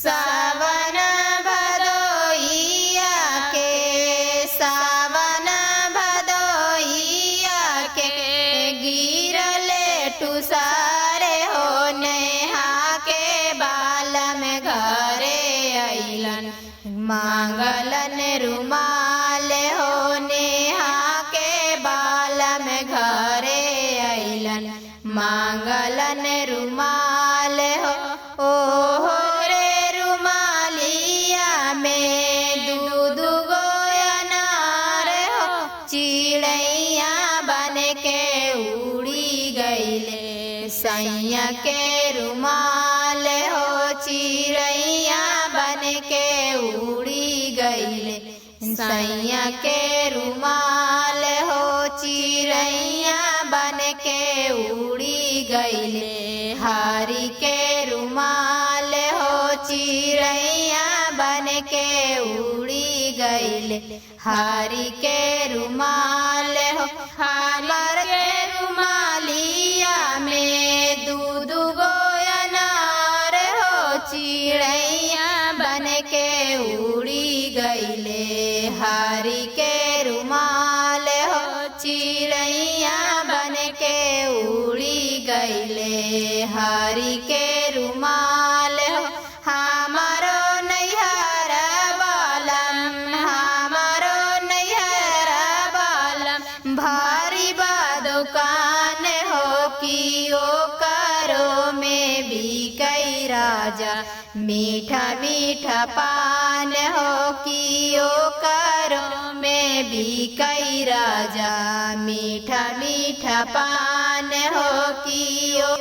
सावन भदोइया के, सावन भदोइया के गिरले टुसारे हो नेहा के बाल में घरे अइलन मांगलन रुमाल हो नेहा के बाल में घरे अइलन मांगलन रुमाल हो। ओहो रे रुमालिया में दूध गो अनार हो चिड़ैया बन के उड़ी गईले सैया के रुमाल हो चिड़ैया बन के उड़ी गईले सैया के रुमाल हो चिड़ैया बन के उड़ी गईले हारी के रुमाल हो चिड़ैया बन के उड़ी गईले हारी के रुमाल हो। हमर के रुमालिया में दूध गो अनार हो चिड़ैया बन के उड़ी गईले हारी के रुमाल हो चिड़ैया बन के उड़ी गईले हारी के रुमाल हो। हमारो नैहर बालम हमारो नैहर बालम भारी बा दुकान हो कि ओ करो में भी कई राजा मीठा मीठा पान हो कि ओ करो में भी कई राजा मीठा मीठा पान हो कि ओ